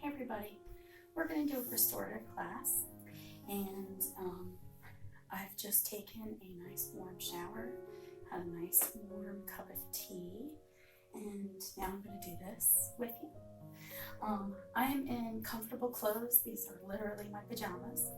Hey everybody, we're going to do a restorative class, and I've just taken a nice warm shower, had a nice warm cup of tea, and now I'm going to do this with you. I am in comfortable clothes. These are literally my pajamas.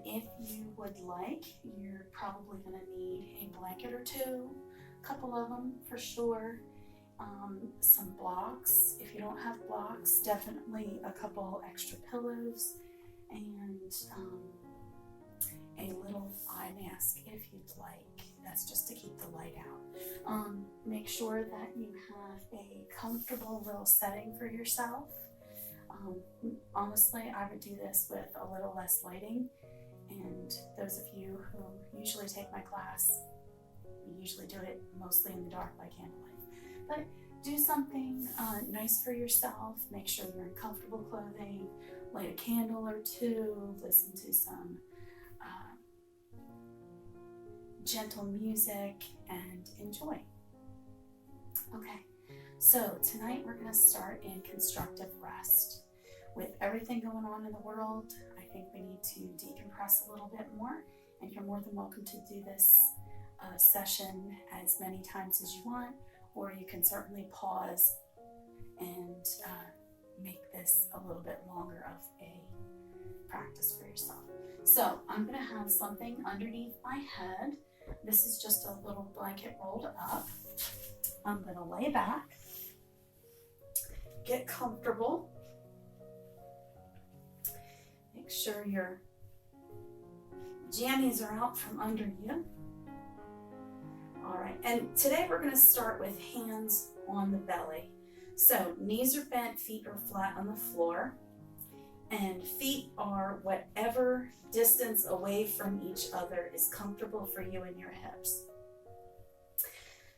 If you would like, you're probably going to need a blanket or two, a couple of them for sure. Some blocks. If you don't have blocks, definitely a couple extra pillows, and a little eye mask if you'd like. That's just to keep the light out. Make sure that you have a comfortable little setting for yourself. Honestly, I would do this with a little less lighting, and those of you who usually take my class, we usually do it mostly in the dark by candlelight. But do something nice for yourself. Make sure you're in comfortable clothing. Light a candle or two. Listen to some gentle music and enjoy. Okay, so tonight we're going to start in constructive rest. With everything going on in the world, I think we need to decompress a little bit more, and you're more than welcome to do this session as many times as you want, or you can certainly pause and make this a little bit longer of a practice for yourself. So I'm going to have something underneath my head. This is just a little blanket rolled up. I'm going to lay back, get comfortable, make sure your jammies are out from under you. All right, and today we're going to start with hands on the belly. So knees are bent, feet are flat on the floor, and feet are whatever distance away from each other is comfortable for you and your hips.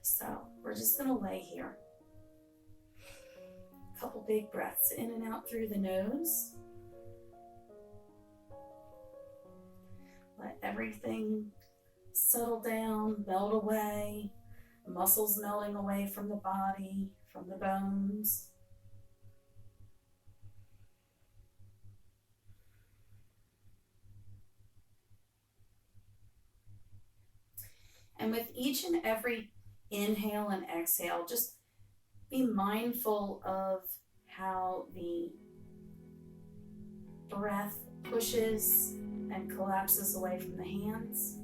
So we're just going to lay here. A couple big breaths in and out through the nose. Let everything settle down, melt away, muscles melting away from the body, from the bones. And with each and every inhale and exhale, just be mindful of how the breath pushes and collapses away from the hands.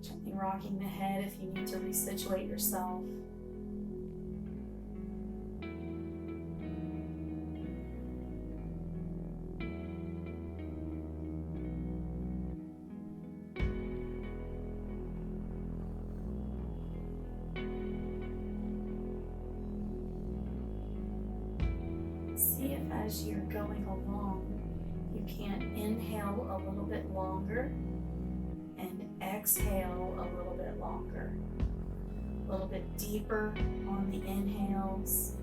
Gently rocking the head if you need to resituate yourself. See if as you're going along, you can inhale a little bit longer and exhale a little bit longer. A little bit deeper on the inhales.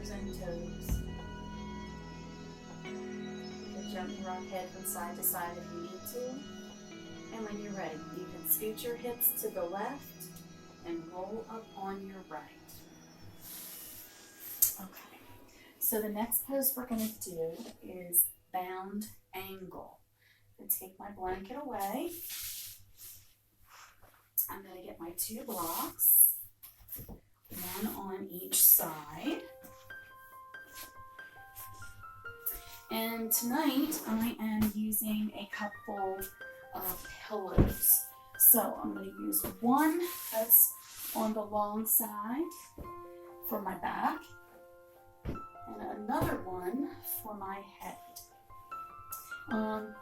fingers and toes. You can gently rock head from side to side if you need to. And when you're ready, you can scoot your hips to the left and roll up on your right. Okay, so the next pose we're going to do is bound angle. I'm going to take my blanket away. I'm going to get my 2 blocks, one on each side. And tonight I am using a couple of pillows. So I'm going to use one that's on the long side for my back and another one for my head.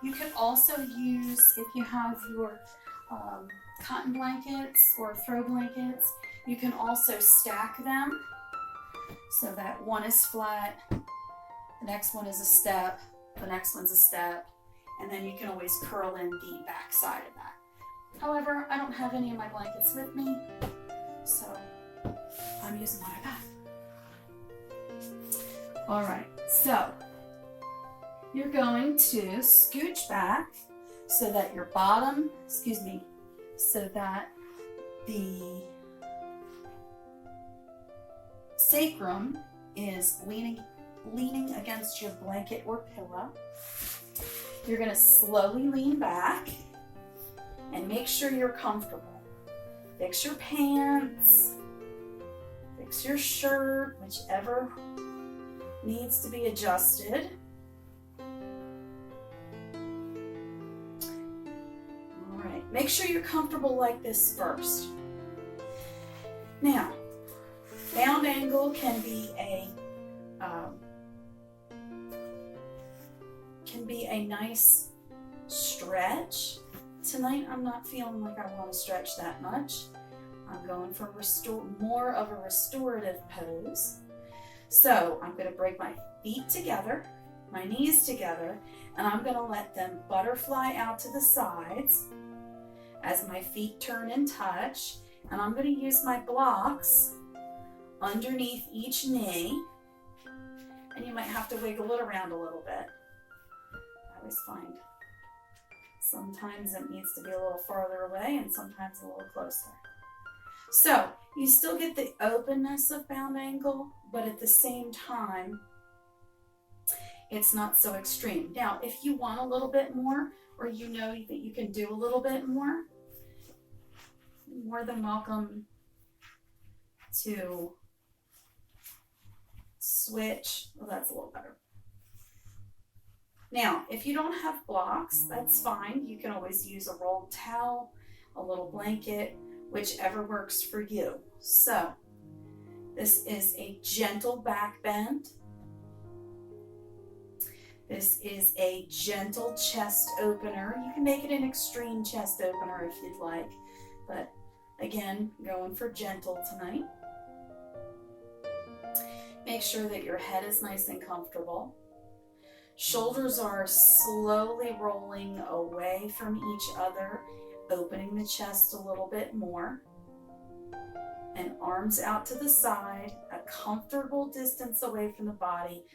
You could also use, if you have your cotton blankets or throw blankets, you can also stack them so that one is flat, the next one is a step, the next one's a step, and then you can always curl in the back side of that. However, I don't have any of my blankets with me, so I'm using what I got. All right, so you're going to scooch back so that your bottom, so that the sacrum is leaning against your blanket or pillow. You're going to slowly lean back and make sure you're comfortable. Fix your pants, fix your shirt, whichever needs to be adjusted. All right, make sure you're comfortable like this first. Now, bound angle can be a nice stretch. Tonight I'm not feeling like I want to stretch that much. I'm going for more of a restorative pose. So I'm going to break my feet together, my knees together, and I'm going to let them butterfly out to the sides as my feet turn and touch. And I'm going to use my blocks underneath each knee. And you might have to wiggle it around a little bit. I always find sometimes it needs to be a little farther away and sometimes a little closer. So you still get the openness of bound angle, but at the same time, it's not so extreme. Now, if you want a little bit more, or you know that you can do a little bit more than welcome to switch. Well, that's a little better. Now, if you don't have blocks, that's fine. You can always use a rolled towel, a little blanket, whichever works for you. So, this is a gentle back bend. This is a gentle chest opener. You can make it an extreme chest opener if you'd like, but again, going for gentle tonight. Make sure that your head is nice and comfortable. Shoulders are slowly rolling away from each other, opening the chest a little bit more. And arms out to the side, a comfortable distance away from the body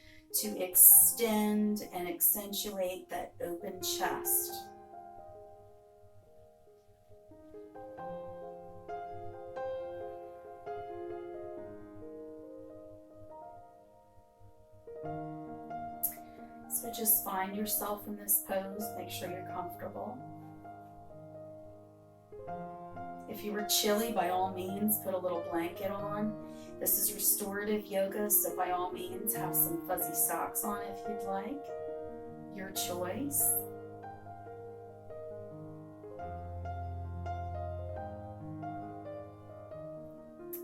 to extend and accentuate that open chest. So just find yourself in this pose. Make sure you're comfortable. If you were chilly, by all means, put a little blanket on. This is restorative yoga, so by all means, have some fuzzy socks on if you'd like. Your choice.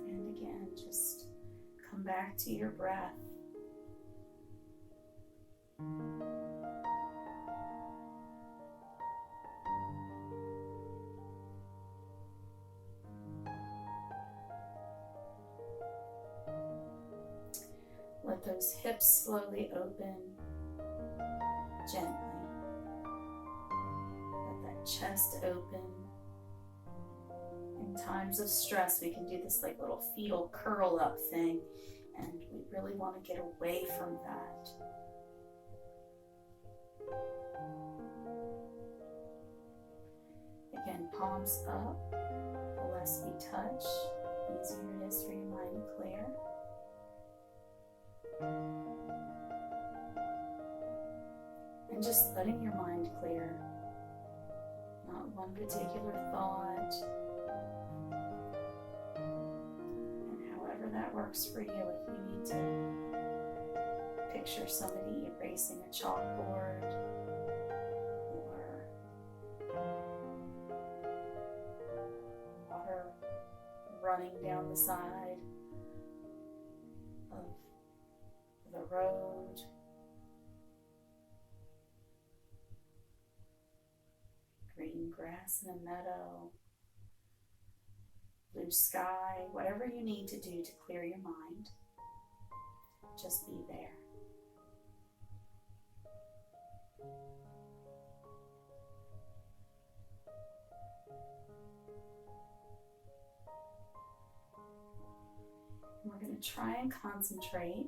And again, just come back to your breath. Let those hips slowly open gently. Let that chest open. In times of stress, we can do this like little fetal curl up thing And we really want to get away from that. Again, palms up. The less we touch, the easier it is for your mind to clear. And just letting your mind clear. Not one particular thought. And however that works for you, if you need to picture somebody erasing a chalkboard, or water running down the side of the road, green grass in a meadow, blue sky, whatever you need to do to clear your mind, just be there. And we're going to try and concentrate,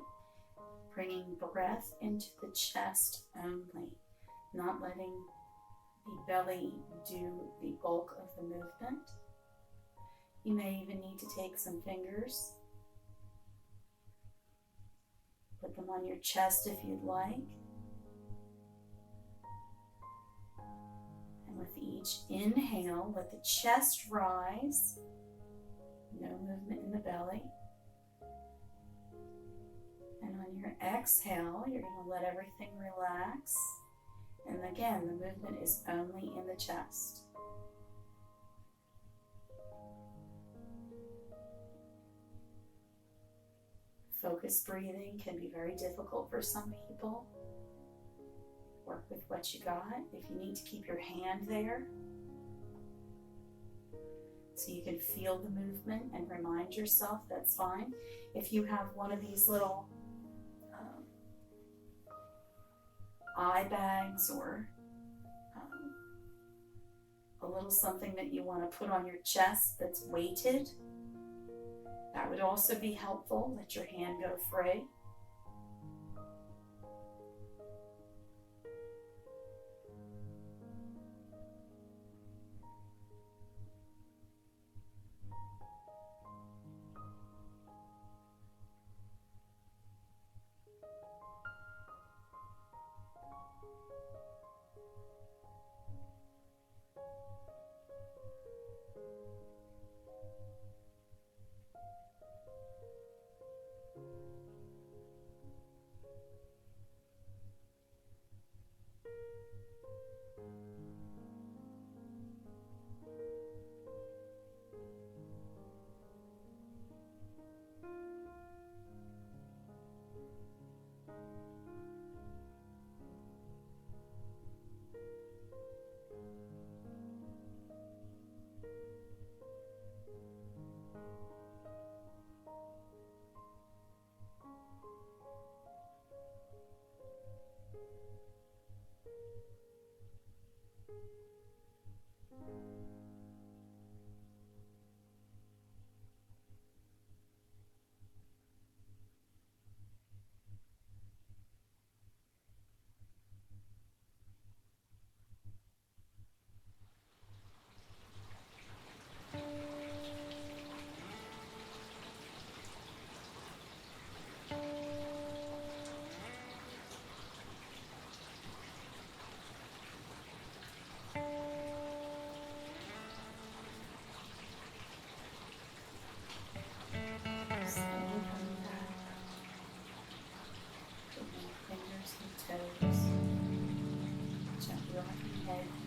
bringing breath into the chest only, not letting the belly do the bulk of the movement. You may even need to take some fingers, put them on your chest if you'd like. And with each inhale, let the chest rise, no movement in the belly. And on your exhale, you're going to let everything relax. And again, the movement is only in the chest. Focused breathing can be very difficult for some people. Work with what you got. If you need to keep your hand there so you can feel the movement and remind yourself, that's fine. If you have one of these little eye bags or a little something that you want to put on your chest that's weighted, that would also be helpful. Let your hand go free.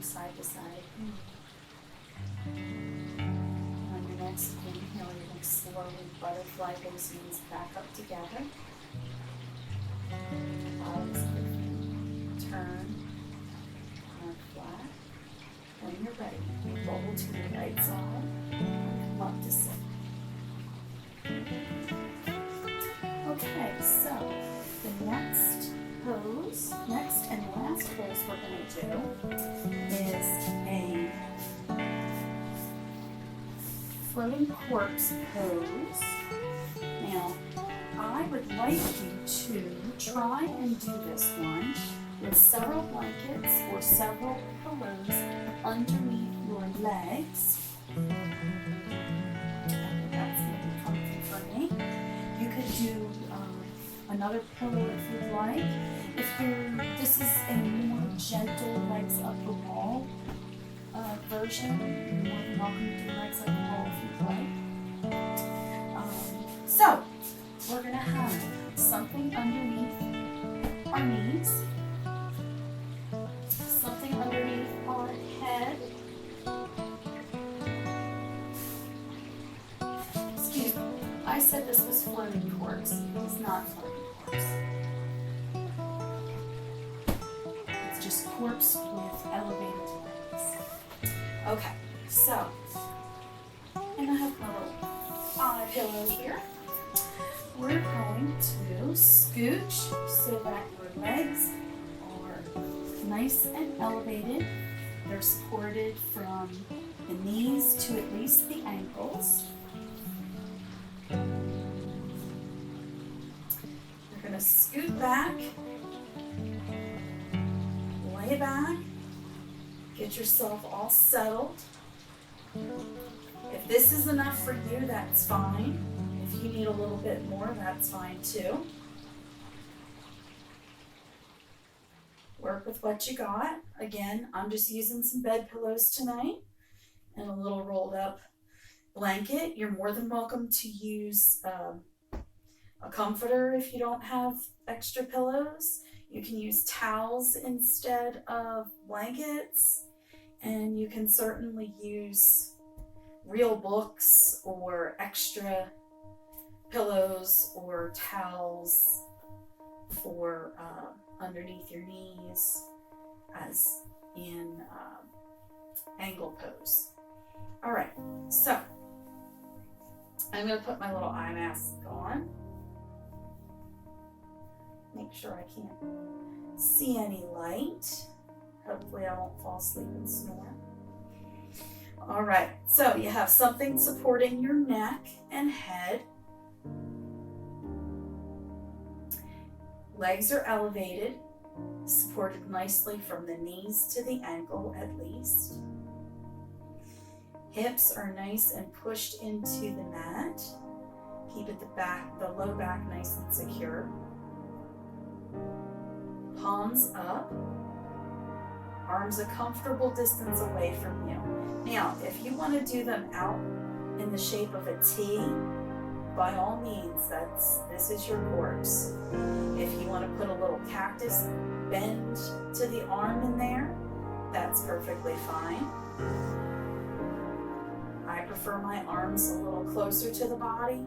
Side to side. On your next inhale, you're going to slowly butterfly those knees back up together. Palms of the feet turn flat. When you're ready, roll to the right side and come up to sit. Okay, so the next and last pose we're going to do is a floating corpse pose. Now, I would would like you to try and do this one with several blankets or several pillows underneath your legs. That's going to be comfy for me. You could do another pillow if you'd like. This is a more gentle legs up the wall version, you're more than welcome to do legs up the wall if you'd like. So we're going to have something underneath our knees, something underneath our head. Excuse me, I said this was floating corpse. It's not floating corpse. It's just corpse with elevated legs. Okay, so, and I have my little pillow here. We're going to scooch so that your legs are nice and elevated. They're supported from the knees to at least the ankles. You're going to scoot back, lay back, get yourself all settled. If this is enough for you, that's fine. If you need a little bit more, that's fine too. Work with what you got. Again, I'm just using some bed pillows tonight and a little rolled up blanket. You're more than welcome to use a comforter if you don't have extra pillows. You can use towels instead of blankets, and you can certainly use real books or extra pillows or towels for underneath your knees as in angle pose. All right, so I'm going to put my little eye mask on. Make sure I can't see any light. Hopefully I won't fall asleep and snore. All right, so you have something supporting your neck and head. Legs are elevated, supported nicely from the knees to the ankle at least. Hips are nice and pushed into the mat. Keep the low back nice and secure. Palms up. Arms a comfortable distance away from you. Now, if you want to do them out in the shape of a T, by all means, this is your corpse. If you want to put a little cactus bend to the arm in there, that's perfectly fine. I prefer my arms a little closer to the body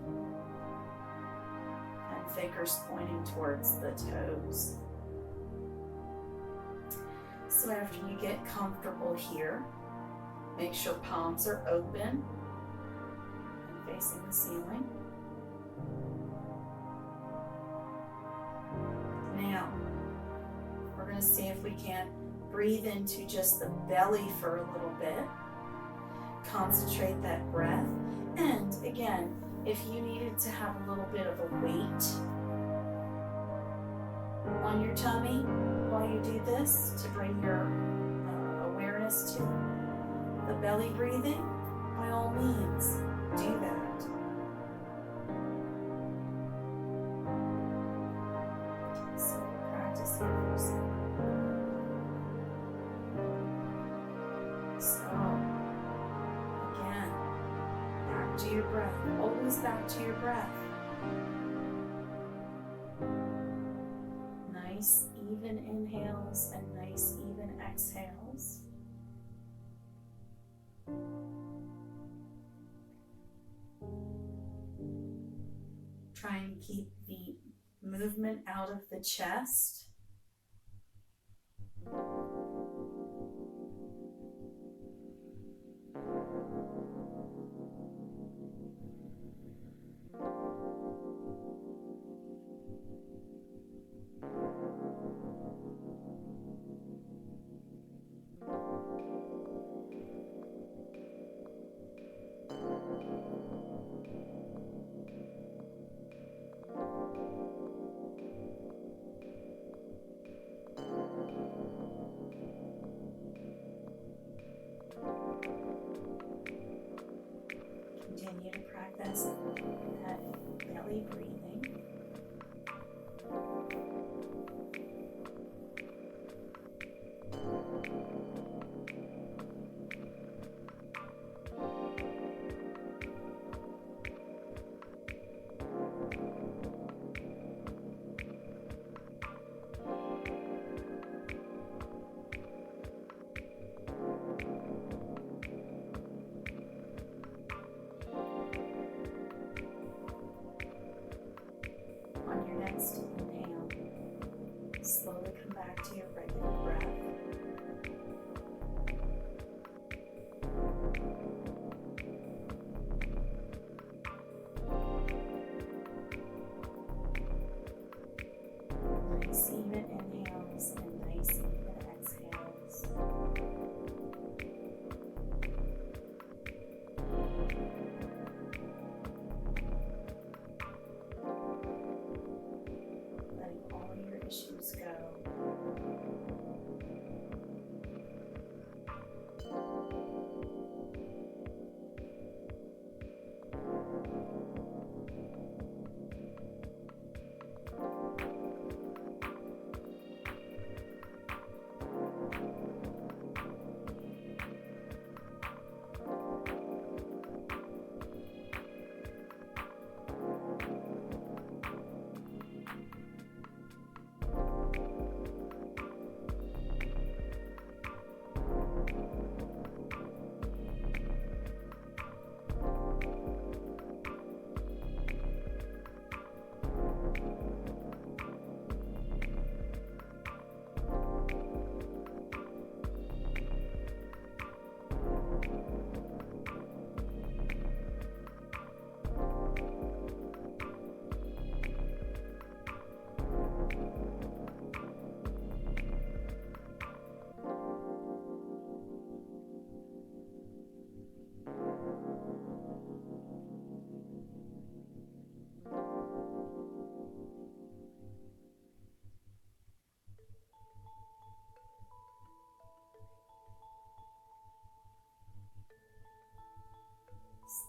and fingers pointing towards the toes. So after you get comfortable here, make sure palms are open and facing the ceiling. Now, we're going to see if we can't breathe into just the belly for a little bit. Concentrate that breath. And again, if you needed to have a little bit of a weight on your tummy while you do this to bring your awareness to the belly breathing, by all means, do that. So practice here for a second. So, again, back to your breath. Always back to your breath. Nice, even inhales and nice, even exhales. Try and keep the movement out of the chest. Nice even inhales and nice even exhales. Letting all your issues go.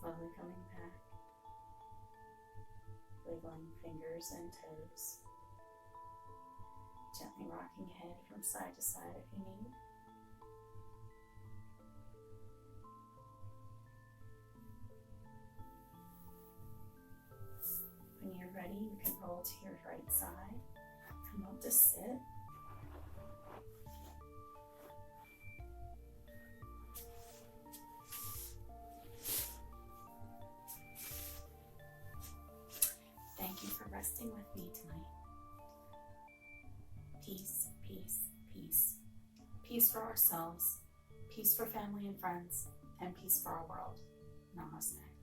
Slowly coming back, wiggling fingers and toes, gently rocking head from side to side if you need. When you're ready, you can roll to your right side, come up to sit. Thank you for resting with me tonight. Peace, peace, peace. Peace for ourselves, peace for family and friends, and peace for our world. Namaste.